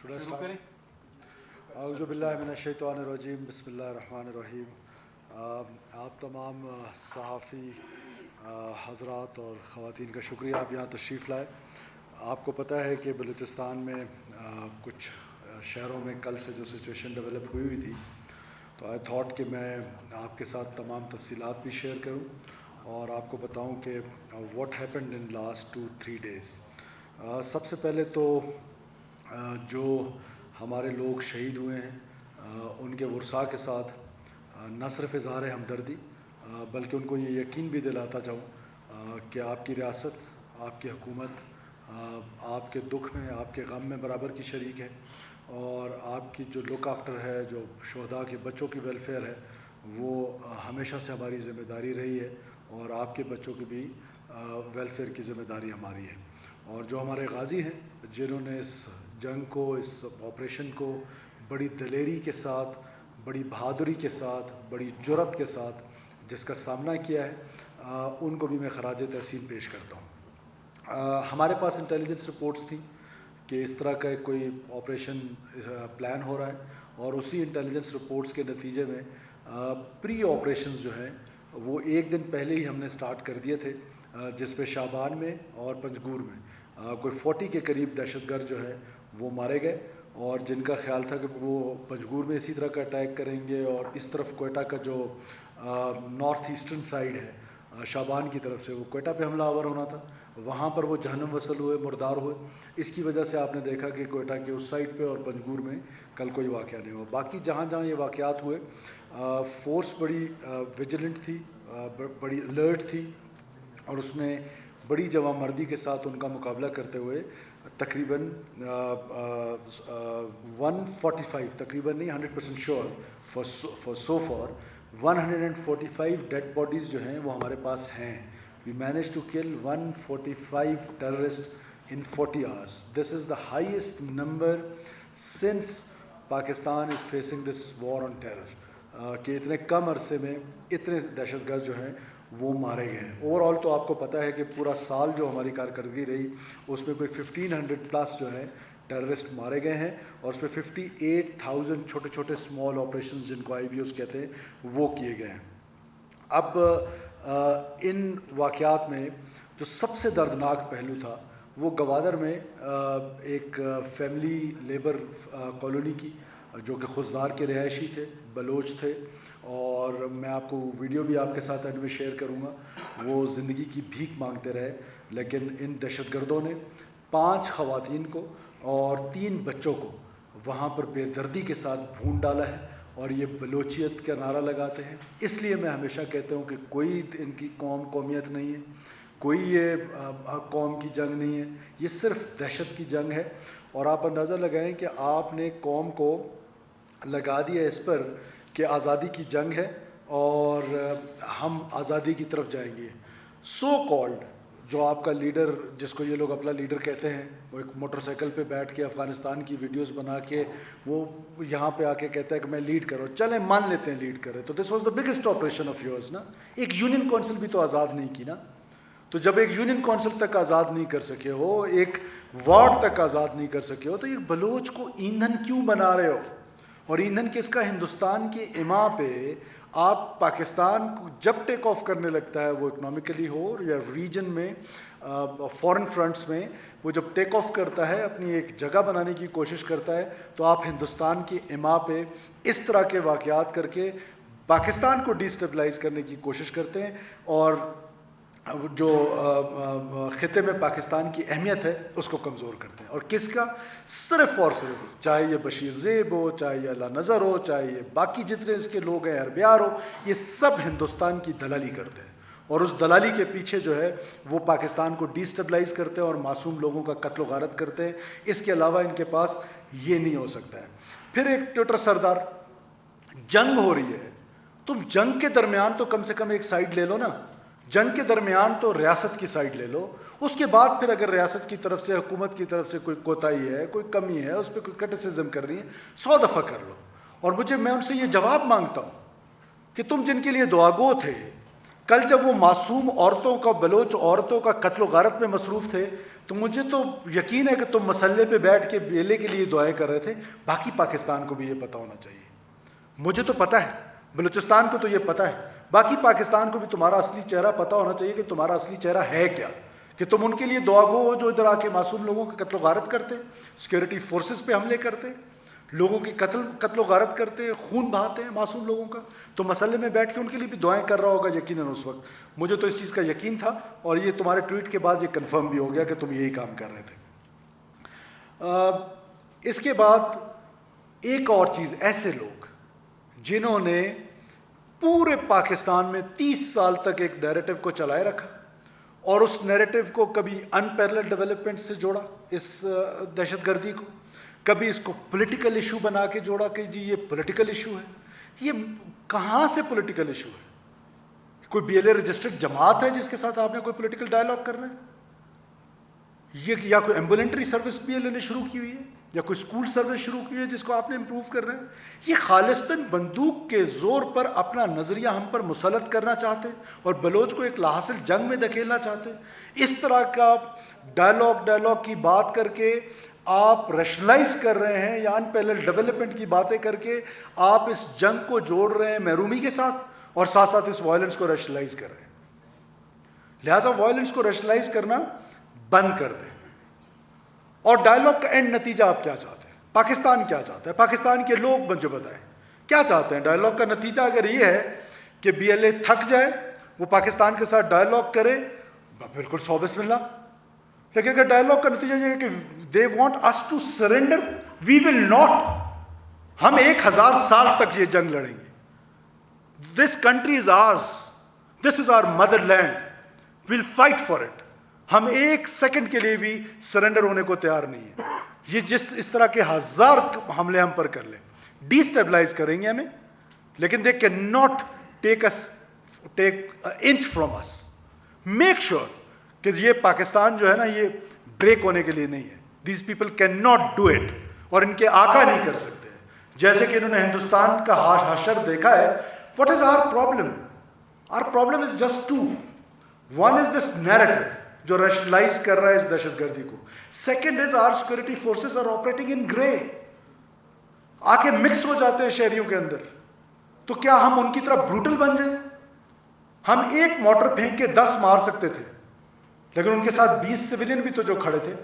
Should I start? اعوذ باللہ من الشیطان الرجیم بسم اللہ الرحمن الرحیم. آپ تمام صحافی حضرات اور خواتین کا شکریہ آپ یہاں تشریف لائے. آپ کو پتہ ہے کہ بلوچستان میں کچھ شہروں میں کل سے جو سچویشن ڈیولپ ہوئی تھی، تو آئی تھاٹ کہ میں آپ کے ساتھ تمام تفصیلات بھی شیئر کروں اور آپ کو بتاؤں کہ what happened in last 2-3 days. سب سے پہلے تو جو ہمارے لوگ شہید ہوئے ہیں ان کے ورثاء کے ساتھ نہ صرف اظہار ہمدردی بلکہ ان کو یہ یقین بھی دلاتا جاؤں کہ آپ کی ریاست، آپ کی حکومت آپ کے دکھ میں، آپ کے غم میں برابر کی شریک ہے، اور آپ کی جو لک آفٹر ہے، جو شہداء کے بچوں کی ویلفیئر ہے، وہ ہمیشہ سے ہماری ذمہ داری رہی ہے، اور آپ کے بچوں کی بھی ویلفیئر کی ذمہ داری ہماری ہے. اور جو ہمارے غازی ہیں جنہوں نے اس جنگ کو، اس آپریشن کو بڑی دلیری کے ساتھ، بڑی بہادری کے ساتھ، بڑی جرأت کے ساتھ جس کا سامنا کیا ہے، ان کو بھی میں خراج تحسین پیش کرتا ہوں. ہمارے پاس انٹیلیجنس رپورٹس تھیں کہ اس طرح کا کوئی آپریشن پلان ہو رہا ہے، اور اسی انٹیلیجنس رپورٹس کے نتیجے میں پری آپریشنز جو ہیں وہ ایک دن پہلے ہی ہم نے سٹارٹ کر دیے تھے، جس پہ شعبان میں اور پنجگور میں کوئی 40 کے قریب دہشت گرد جو ہے وہ مارے گئے، اور جن کا خیال تھا کہ وہ پنجگور میں اسی طرح کا اٹیک کریں گے، اور اس طرف کوئٹہ کا جو نارتھ ایسٹرن سائیڈ ہے شعبان کی طرف سے، وہ کوئٹہ پہ حملہ آور ہونا تھا، وہاں پر وہ جہنم وصل ہوئے، مردار ہوئے. اس کی وجہ سے آپ نے دیکھا کہ کوئٹہ کے اس سائڈ پہ اور پنجگور میں کل کوئی واقعہ نہیں ہوا. باقی جہاں جہاں یہ واقعات ہوئے فورس بڑی ویجیلنٹ تھی، بڑی الرٹ تھی، اور اس نے بڑی جواں مردی کے ساتھ ان کا مقابلہ کرتے ہوئے تقریباً 145 تقریباً نہیں 100% شیور فار 145 ڈیڈ باڈیز جو ہیں وہ ہمارے پاس ہیں. وی manage to kill 145 terrorist in 40 hours. This is the highest number since Pakistan is facing this war on terror, کہ اتنے کم عرصے میں اتنے دہشت گرد جو ہیں وہ مارے گئے ہیں. اوور آل تو آپ کو پتہ ہے کہ پورا سال جو ہماری کارکردگی رہی اس میں کوئی 1500+ جو ہے ٹیررسٹ مارے گئے ہیں، اور اس میں 58,000 چھوٹے چھوٹے اسمال آپریشنز جن کو IBOs کہتے ہیں وہ کیے گئے ہیں. اب ان واقعات میں جو سب سے دردناک پہلو تھا وہ گوادر میں ایک فیملی لیبر کالونی کی، جو کہ خضدار کے رہائشی تھے، بلوچ تھے، اور میں آپ کو ویڈیو بھی آپ کے ساتھ اینڈ میں شیئر کروں گا. وہ زندگی کی بھیک مانگتے رہے، لیکن ان دہشت گردوں نے 5 خواتین کو اور 3 بچوں کو وہاں پر بے دردی کے ساتھ بھون ڈالا ہے، اور یہ بلوچیت کا نعرہ لگاتے ہیں. اس لیے میں ہمیشہ کہتا ہوں کہ کوئی ان کی قومیت نہیں ہے، کوئی یہ قوم کی جنگ نہیں ہے، یہ صرف دہشت کی جنگ ہے. اور آپ اندازہ لگائیں کہ آپ نے قوم کو لگا دیا اس پر کہ آزادی کی جنگ ہے اور ہم آزادی کی طرف جائیں گے. سو کالڈ جو آپ کا لیڈر، جس کو یہ لوگ اپنا لیڈر کہتے ہیں، وہ ایک موٹر سائیکل پہ بیٹھ کے افغانستان کی ویڈیوز بنا کے وہ یہاں پہ آ کے کہتا ہے کہ میں لیڈ کر رہا ہوں. چلیں مان لیتے ہیں لیڈ کرے، تو this was the biggest operation of yours نا. ایک یونین کونسل بھی تو آزاد نہیں کی نا. تو جب ایک یونین کونسل تک آزاد نہیں کر سکے ہو، ایک وارڈ تک آزاد نہیں کر سکے ہو، تو یہ بلوچ کو ایندھن کیوں بنا رہے ہو؟ اور ایندھن کس کا؟ ہندوستان کی اما پہ. آپ پاکستان کو جب ٹیک آف کرنے لگتا ہے، وہ اکنامکلی ہو یا ریجن میں فورن فرنٹس میں، وہ جب ٹیک آف کرتا ہے، اپنی ایک جگہ بنانے کی کوشش کرتا ہے، تو آپ ہندوستان کی اما پہ اس طرح کے واقعات کر کے پاکستان کو ڈیسٹیبلائز کرنے کی کوشش کرتے ہیں، اور جو خطے میں پاکستان کی اہمیت ہے اس کو کمزور کرتے ہیں. اور کس کا؟ صرف اور صرف، چاہے یہ بشیر زیب ہو، چاہے یہ اللہ نظر ہو، چاہے یہ باقی جتنے اس کے لوگ ہیں، عربیار ہو، یہ سب ہندوستان کی دلالی کرتے ہیں، اور اس دلالی کے پیچھے جو ہے وہ پاکستان کو ڈیسٹیبلائز کرتے ہیں اور معصوم لوگوں کا قتل و غارت کرتے ہیں. اس کے علاوہ ان کے پاس یہ نہیں ہو سکتا ہے. پھر ایک ٹوٹر سردار، جنگ ہو رہی ہے، تم جنگ کے درمیان تو کم سے کم ایک سائیڈ لے لو نا. جنگ کے درمیان تو ریاست کی سائیڈ لے لو، اس کے بعد پھر اگر ریاست کی طرف سے، حکومت کی طرف سے کوئی کوتاہی ہے، کوئی کمی ہے، اس پہ کوئی کرٹیسزم کر رہی ہے، 100 دفعہ کر لو. اور میں ان سے یہ جواب مانگتا ہوں کہ تم جن کے لیے دعاگو تھے، کل جب وہ معصوم عورتوں کا، بلوچ عورتوں کا قتل و غارت میں مصروف تھے، تو مجھے تو یقین ہے کہ تم مسلح پہ بیٹھ کے بیلے کے لیے دعائیں کر رہے تھے. باقی پاکستان کو بھی یہ پتہ ہونا چاہیے. مجھے تو پتہ ہے, بلوچستان کو تو یہ پتہ ہے, باقی پاکستان کو بھی تمہارا اصلی چہرہ پتہ ہونا چاہیے کہ تمہارا اصلی چہرہ ہے کیا, کہ تم ان کے لیے دعا گو ہو جو ادھر آ کے معصوم لوگوں کی قتل و غارت کرتے, سیکورٹی فورسز پہ حملے کرتے, لوگوں کی قتل و غارت کرتے, خون بہاتے ہیں معصوم لوگوں کا. تو مسئلے میں بیٹھ کے ان کے لیے بھی دعائیں کر رہا ہوگا یقیناً اس وقت. مجھے تو اس چیز کا یقین تھا, اور یہ تمہارے ٹویٹ کے بعد یہ کنفرم بھی ہو گیا کہ تم یہی کام کر رہے تھے. اس کے بعد ایک اور چیز, ایسے لوگ جنہوں نے پورے پاکستان میں 30 سال تک ایک نیریٹو کو چلائے رکھا, اور اس نیریٹو کو کبھی ان پیرلل ڈیولپمنٹ سے جوڑا, اس دہشت گردی کو, کبھی اس کو پولیٹیکل ایشو بنا کے جوڑا کہ جی یہ پولیٹیکل ایشو ہے. یہ کہاں سے پولیٹیکل ایشو ہے؟ کوئی بی ایل اے رجسٹرڈ جماعت ہے جس کے ساتھ آپ نے کوئی پولیٹیکل ڈائلاگ کرنا ہے؟ یہ یا کوئی ایمبولینٹری سروس بی ایل اے نے شروع کی ہوئی ہے, یا کوئی اسکول سروس شروع کی ہے جس کو آپ نے امپروو کرنا ہے؟ یہ خالصتاً بندوق کے زور پر اپنا نظریہ ہم پر مسلط کرنا چاہتے اور بلوچ کو ایک لاحاصل جنگ میں دھکیلنا چاہتے. اس طرح کا ڈائلاگ کی بات کر کے آپ ریشنلائز کر رہے ہیں, یا ان پیرلل ڈیولپمنٹ کی باتیں کر کے آپ اس جنگ کو جوڑ رہے ہیں محرومی کے ساتھ, اور ساتھ ساتھ اس وائلنس کو ریشنلائز کر رہے ہیں. لہٰذا وائلنس کو ریشنلائز کرنا بند کر دیں. اور ڈائلاگ کا اینڈ نتیجہ آپ کیا چاہتے ہیں؟ پاکستان کیا چاہتا ہے؟ پاکستان کے لوگ مجھے بتائیں کیا چاہتے ہیں؟ ڈائلاگ کا نتیجہ اگر یہ ہے کہ بی ایل اے تھک جائے, وہ پاکستان کے ساتھ ڈائلاگ کرے, بالکل 100 بسم اللہ. لیکن اگر ڈائلاگ کا نتیجہ یہ ہے کہ they want us to surrender, we will not, ہم 1000 سال تک یہ جنگ لڑیں گے. دس country is ours, this is our mother land, we'll fight for it. ہم 1 سیکنڈ کے لیے بھی سرنڈر ہونے کو تیار نہیں ہیں. یہ اس طرح کے 1000 حملے ہم پر کر لیں, ڈی اسٹیبلائز کریں گے ہمیں, لیکن they can not take inch from us. Make sure کہ یہ پاکستان جو ہے نا یہ بریک ہونے کے لیے نہیں ہے. These people can not do it, اور ان کے آقا نہیں کر سکتے. جیسے کہ انہوں نے ہندوستان کا حشر دیکھا ہے. What is our problem? Our problem is just 2. One is this narrative جو ریشنلائز کر رہا ہے اس دہشت گردی کو. Second is our security forces are operating in grey, آ کے مکس ہو جاتے ہیں شہریوں کے اندر. تو کیا ہم ان کی طرح بروٹل بن جائیں؟ ہم ایک موٹر پھینک کے 10 مار سکتے تھے, لیکن ان کے ساتھ 20 سویلین بھی تو جو کھڑے تھے.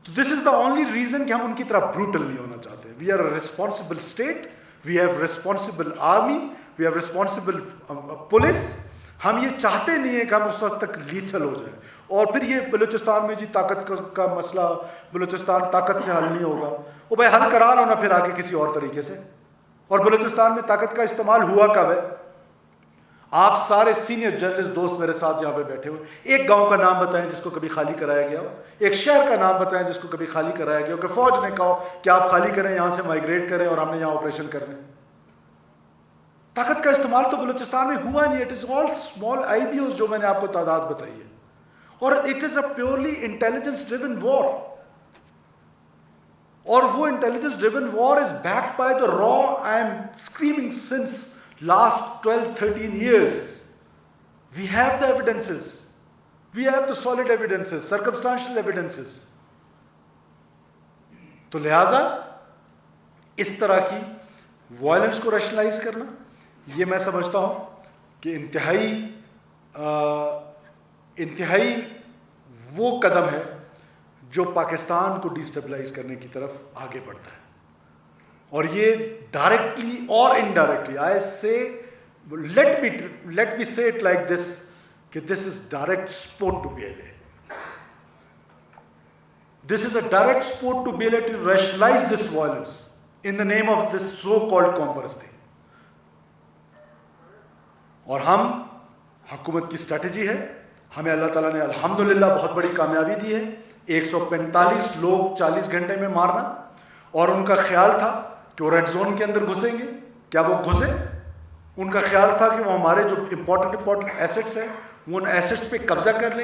تو دس از دا اونلی ریزن کہ ہم ان کی طرح بروٹل نہیں ہونا چاہتے. We are a responsible state, we have responsible army, we have responsible police. ہم یہ چاہتے نہیں ہیں کہ ہم اس وقت تک لیتھل ہو جائیں. اور پھر یہ بلوچستان میں جی طاقت کا مسئلہ, بلوچستان طاقت سے حل نہیں ہوگا. وہ بھائی حل کرا لو نا پھر آگے کسی اور طریقے سے. اور بلوچستان میں طاقت کا استعمال ہوا کب ہے؟ آپ سارے سینئر جرنلسٹ دوست میرے ساتھ یہاں پہ بیٹھے ہوئے, ایک گاؤں کا نام بتائیں جس کو کبھی خالی کرایا گیا ہو, ایک شہر کا نام بتائیں جس کو کبھی خالی کرایا گیا ہو, کہ فوج نے کہا کہ آپ خالی کریں, یہاں سے مائگریٹ کریں اور ہم نے یہاں آپریشن کرنے. طاقت کا استعمال تو بلوچستان میں ہوا نہیں. اٹ از آل اسمال آئی بی اوز جو میں نے آپ کو تعداد بتائی ہے, اور it is a purely intelligence driven war. اور وہ intelligence driven war is backed by the را. I am screaming since last 12-13 years. We have the evidences. We have the solid evidences, circumstantial evidences. تو لہٰذا اس طرح کی violence کو rationalise کرنا, یہ میں سمجھتا ہوں کہ انتہائی وہ قدم ہے جو پاکستان کو ڈیسٹیبلائز کرنے کی طرف آگے بڑھتا ہے. اور یہ ڈائریکٹلی اور انڈائریکٹلی, آئی سے لیٹ می سے اٹ لائک دس, کہ this is direct support to B L A. This is a direct support to B L A to rationalize this violence in the name of this so called قوم پرستی. اور ہم, حکومت کی strategy ہے, ہمیں اللہ تعالیٰ نے الحمدللہ بہت بڑی کامیابی دی ہے. 145 لوگ 40 گھنٹے میں مارنا, اور ان کا خیال تھا کہ وہ ریڈ زون کے اندر گھسیں گے. کیا وہ گھسے؟ ان کا خیال تھا کہ وہ ہمارے جو امپورٹنٹ ایسٹس ہیں وہ ان ایسٹس پہ قبضہ کر لیں